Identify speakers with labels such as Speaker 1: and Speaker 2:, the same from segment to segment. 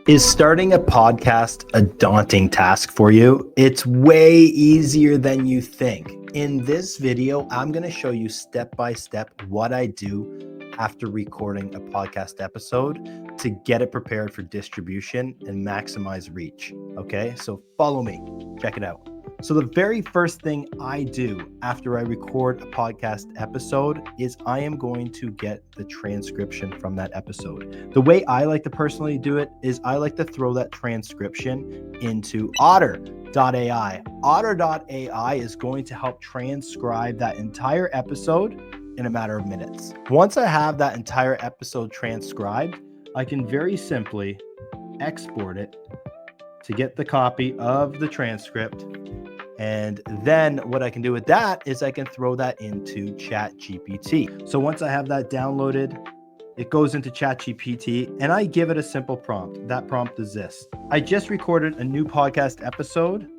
Speaker 1: Is starting a podcast a daunting task for you? It's way easier than you think. In this video, I'm going to show you step by step what I do after recording a podcast episode to get it prepared for distribution and maximize reach. Okay, so follow me, check it out. So the very first thing I do after I record a podcast episode is I am going to get the transcription from that episode. The way I like to personally do it is I like to throw that transcription into Otter.ai. Otter.ai is going to help transcribe that entire episode in a matter of minutes. Once I have that entire episode transcribed, I can very simply export it to get the copy of the transcript. And then what I can do with that is I can throw that into ChatGPT. So once I have that downloaded, it goes into ChatGPT and I give it a simple prompt. That prompt is this. I just recorded a new podcast episode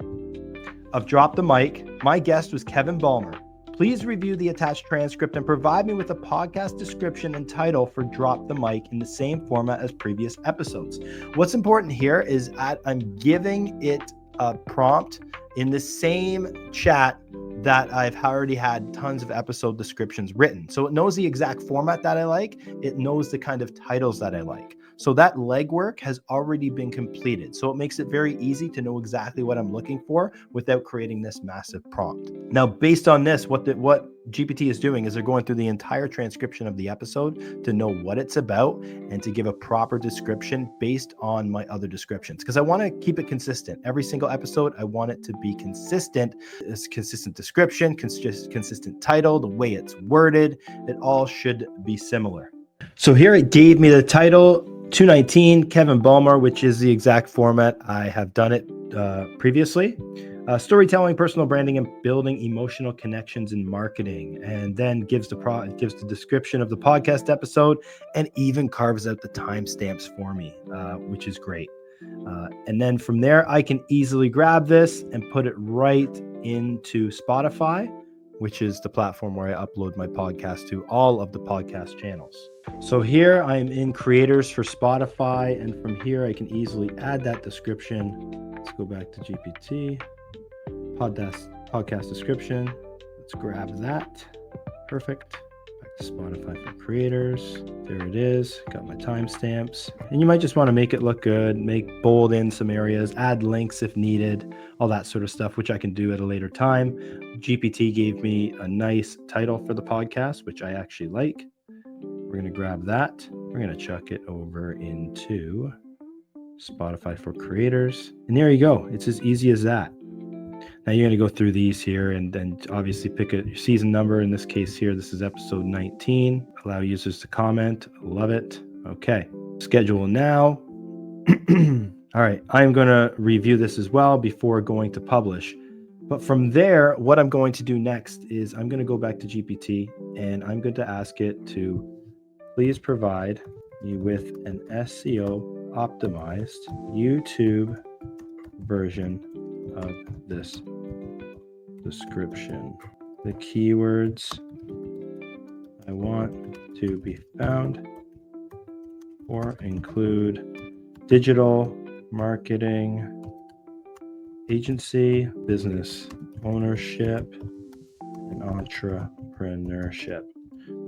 Speaker 1: of Drop the Mic. My guest was Kevin Balmer. Please review the attached transcript and provide me with a podcast description and title for Drop the Mic in the same format as previous episodes. What's important here is that I'm giving it a prompt in the same chat that I've already had tons of episode descriptions written. So it knows the exact format that I like. It knows the kind of titles that I like. So that legwork has already been completed. So it makes it very easy to know exactly what I'm looking for without creating this massive prompt. Now, based on this, what GPT is doing is they're going through the entire transcription of the episode to know what it's about and to give a proper description based on my other descriptions. Because I want to keep it consistent. Every single episode, I want it to be consistent. It's consistent description, consistent title, the way it's worded, it all should be similar. So here it gave me the title, 219 Kevin Balmer, which is the exact format I have done it previously. Storytelling, personal branding, and building emotional connections in marketing, and then gives the description of the podcast episode and even carves out the timestamps for me, which is great. And then from there, I can easily grab this and put it right into Spotify, which is the platform where I upload my podcast to all of the podcast channels. So here I'm in creators for Spotify, and from here I can easily add that description. Let's go back to GPT, podcast description. Let's grab that. Perfect. Back to Spotify for creators. There it is. Got my timestamps. And you might just want to make it look good, make bold in some areas, add links if needed, all that sort of stuff, which I can do at a later time. GPT gave me a nice title for the podcast, which I actually like. We're going to grab that. We're going to chuck it over into Spotify for creators. And there you go. It's as easy as that. Now you're going to go through these here and then obviously pick a season number. In this case here, this is episode 19. Allow users to comment. Love it. Okay. Schedule now. All right. I'm going to review this as well before going to publish. But from there, what I'm going to do next is I'm going to go back to GPT and I'm going to ask it to please provide me with an SEO-optimized YouTube version of this description. The keywords I want to be found or include digital marketing, agency, business ownership, and entrepreneurship.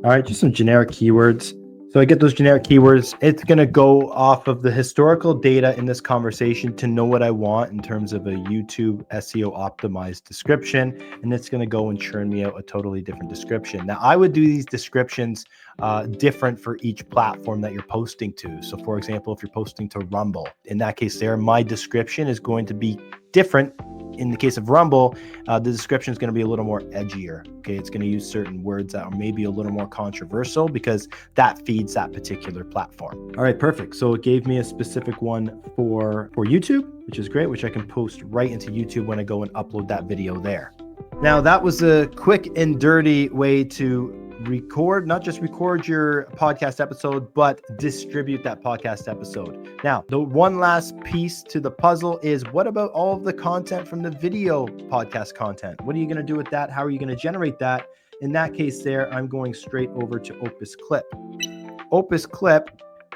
Speaker 1: All right, just some generic keywords. So I get those generic keywords. It's going to go off of the historical data in this conversation to know what I want in terms of a YouTube SEO optimized description. And it's going to go and churn me out a totally different description. Now, I would do these descriptions different for each platform that you're posting to. So for example, if you're posting to Rumble, in that case there, my description is going to be different. In the case of Rumble, the description is going to be a little more edgier. Okay, it's going to use certain words that are maybe a little more controversial because that feeds that particular platform. All right, perfect. So it gave me a specific one for YouTube, which is great, which I can post right into YouTube when I go and upload that video there. Now that was a quick and dirty way to not just record your podcast episode, but distribute that podcast episode. Now, the one last piece to the puzzle is what about all of the content from the video podcast content? What are you going to do with that? How are you going to generate that? In that case there, I'm going straight over to Opus Clip. Opus Clip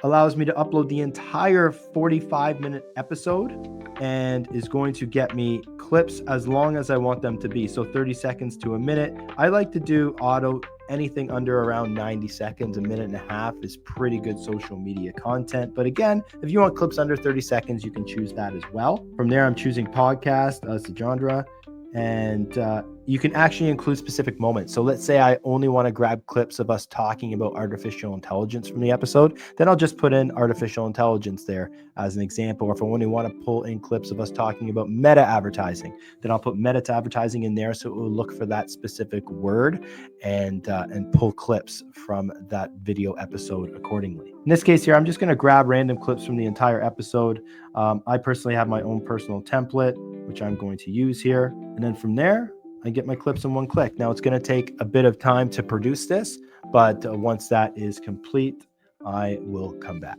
Speaker 1: allows me to upload the entire 45-minute episode and is going to get me clips as long as I want them to be. So 30 seconds to a minute. I like to do auto. Anything under around 90 seconds, a minute and a half is pretty good social media content. But again, if you want clips under 30 seconds, you can choose that as well. From there, I'm choosing podcast, it's a genre, and you can actually include specific moments. So let's say I only want to grab clips of us talking about artificial intelligence from the episode, then I'll just put in artificial intelligence there as an example. Or if I only want to pull in clips of us talking about meta advertising, then I'll put meta advertising in there, so it will look for that specific word and pull clips from that video episode accordingly. In this case here, I'm just going to grab random clips from the entire episode. I personally have my own personal template, which I'm going to use here. And then from there, I get my clips in one click. Now it's going to take a bit of time to produce this, but once that is complete, I will come back.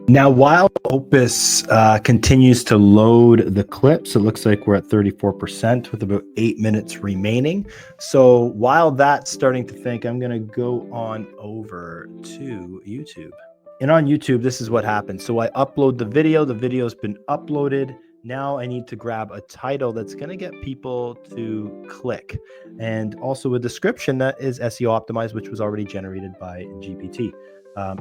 Speaker 1: Now, while Opus continues to load the clips, it looks like we're at 34% with about 8 minutes remaining. So while that's starting to think, I'm going to go on over to YouTube. And on YouTube, this is what happens. So I upload the video's been uploaded. Now I need to grab a title that's going to get people to click, and also a description that is SEO optimized, which was already generated by GPT.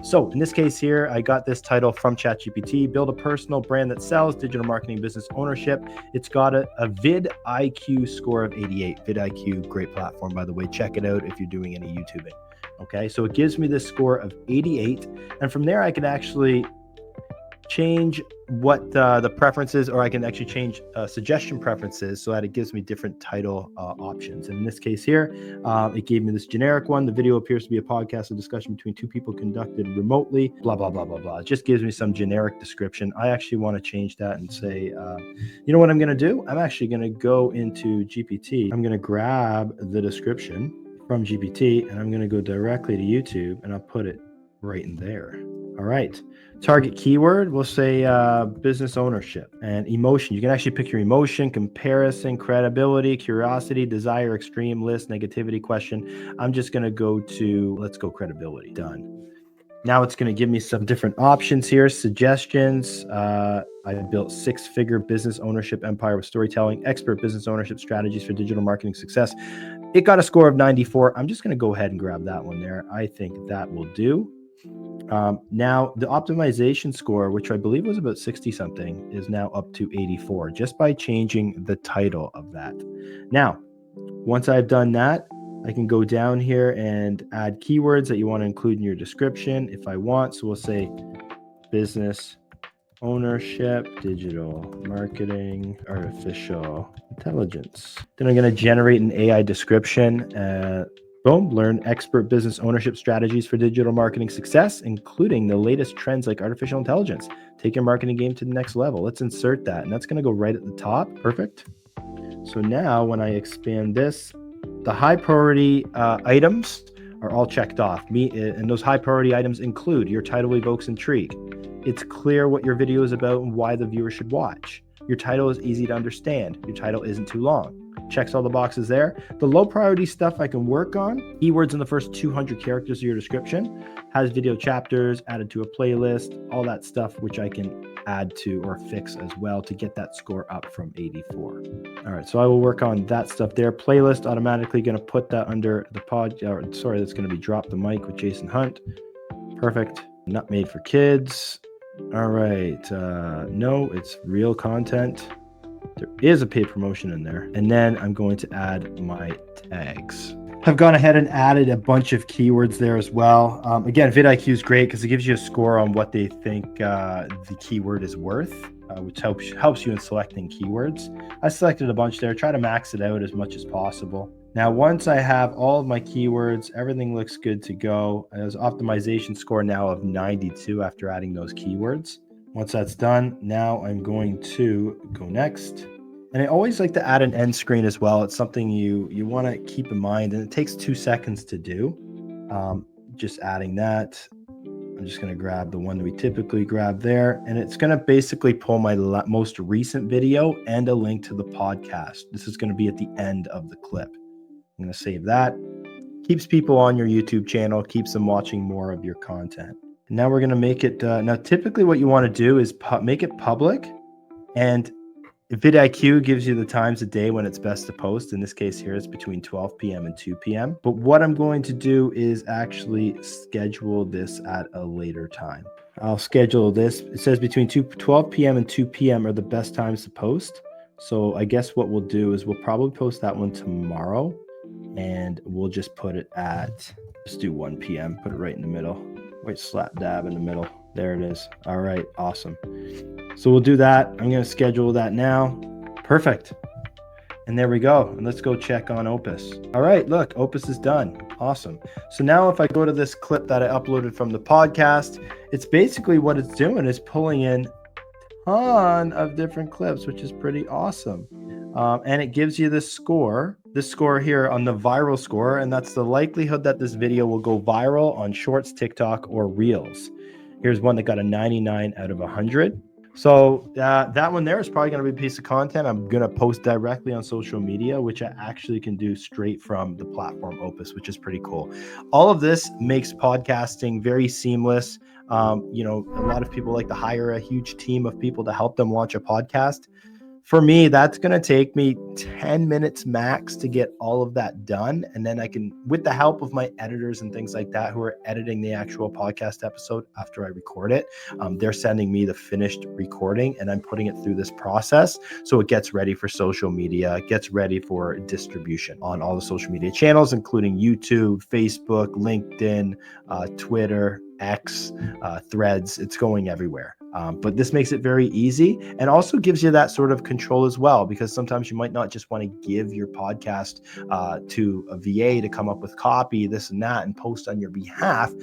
Speaker 1: So in this case here, I got this title from ChatGPT: build a personal brand that sells, digital marketing business ownership. It's got a VidIQ score of 88. VidIQ, great platform, by the way. Check it out if you're doing any YouTubing. Okay, so it gives me this score of 88. And from there, I can actually change what the preferences, or I can actually change suggestion preferences so that it gives me different title options. And in this case here, it gave me this generic one. The video appears to be a podcast, a discussion between two people conducted remotely, blah, blah, blah, blah, blah. It just gives me some generic description. I actually want to change that and say, you know what I'm going to do? I'm actually going to go into GPT. I'm going to grab the description from GPT, and I'm going to go directly to YouTube, and I'll put it right in there. All right. Target keyword, we'll say business ownership and emotion. You can actually pick your emotion: comparison, credibility, curiosity, desire, extreme, list, negativity, question. I'm just going to go to, let's go credibility. Done. Now it's going to give me some different options here. Suggestions. I built 6-figure business ownership empire with storytelling, expert business ownership strategies for digital marketing success. It got a score of 94. I'm just going to go ahead and grab that one there. I think that will do. Now the optimization score, which I believe was about 60 something, is now up to 84 just by changing the title of that. Now, once I've done that, I can go down here and add keywords that you want to include in your description if I want. So we'll say business ownership, digital marketing, artificial intelligence. Then I'm going to generate an AI description. Boom, learn expert business ownership strategies for digital marketing success, including the latest trends like artificial intelligence. Take your marketing game to the next level. Let's insert that, and that's going to go right at the top. Perfect. So now when I expand this, the high priority items are all checked off. And those high priority items include your title evokes intrigue. It's clear what your video is about and why the viewer should watch. Your title is easy to understand. Your title isn't too long. Checks all the boxes there. The low priority stuff I can work on. Keywords in the first 200 characters of your description. Has video chapters, added to a playlist, all that stuff, which I can add to or fix as well to get that score up from 84. All right, so I will work on that stuff there. Playlist, automatically going to put that under the that's going to be Drop the Mic with Jason Hunt. Perfect. Not made for kids. All right. No, it's real content. There is a paid promotion in there. And then I'm going to add my tags. I've gone ahead and added a bunch of keywords there as well. Again, VidIQ is great because it gives you a score on what they think the keyword is worth, which helps you in selecting keywords. I selected a bunch there. Try to max it out as much as possible. Now, once I have all of my keywords, everything looks good to go. There's an optimization score now of 92 after adding those keywords. Once that's done, now I'm going to go next. And I always like to add an end screen as well. It's something you want to keep in mind, and it takes 2 seconds to do. Just adding that. I'm just going to grab the one that we typically grab there, and it's going to basically pull my most recent video and a link to the podcast. This is going to be at the end of the clip. I'm going to save that. Keeps people on your YouTube channel, keeps them watching more of your content. Now we're going to make it, now typically what you want to do is make it public, and VidIQ gives you the times of day when it's best to post. In this case here, it's between 12 p.m. and 2 p.m. But what I'm going to do is actually schedule this at a later time. I'll schedule this. It says between 12 p.m. and 2 p.m. are the best times to post. So I guess what we'll do is we'll probably post that one tomorrow, and we'll just put it at, let's do 1 p.m. Put it right in the middle. Right slap dab in the middle. There it is. All right, awesome. So we'll do that. I'm going to schedule that now. Perfect. And there we go. And let's go check on Opus. All right, look, Opus is done. Awesome. So now if I go to this clip that I uploaded from the podcast, it's basically what it's doing is pulling in a ton of different clips, which is pretty awesome. And it gives you this score here on the viral score, and that's the likelihood that this video will go viral on Shorts, TikTok, or Reels. Here's one that got a 99 out of 100. So that one there is probably going to be a piece of content I'm going to post directly on social media, which I actually can do straight from the platform Opus, which is pretty cool. All of this makes podcasting very seamless. A lot of people like to hire a huge team of people to help them launch a podcast. For me, that's going to take me 10 minutes max to get all of that done. And then I can, with the help of my editors and things like that, who are editing the actual podcast episode after I record it, they're sending me the finished recording, and I'm putting it through this process. So it gets ready for social media, it gets ready for distribution on all the social media channels, including YouTube, Facebook, LinkedIn, Twitter, X, Threads. It's going everywhere. But this makes it very easy, and also gives you that sort of control as well, because sometimes you might not just want to give your podcast to a VA to come up with copy, this and that, and post on your behalf.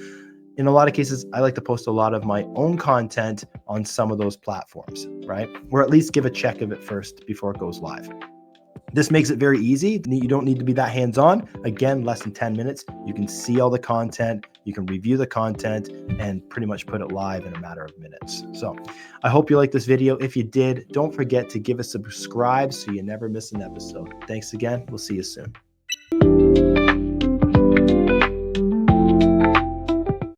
Speaker 1: In a lot of cases, I like to post a lot of my own content on some of those platforms, right? Or at least give a check of it first before it goes live. This makes it very easy. You don't need to be that hands-on. Again, less than 10 minutes. You can see all the content, you can review the content, and pretty much put it live in a matter of minutes. So I hope you liked this video. If you did, don't forget to give us a subscribe so you never miss an episode. Thanks again. We'll see you soon.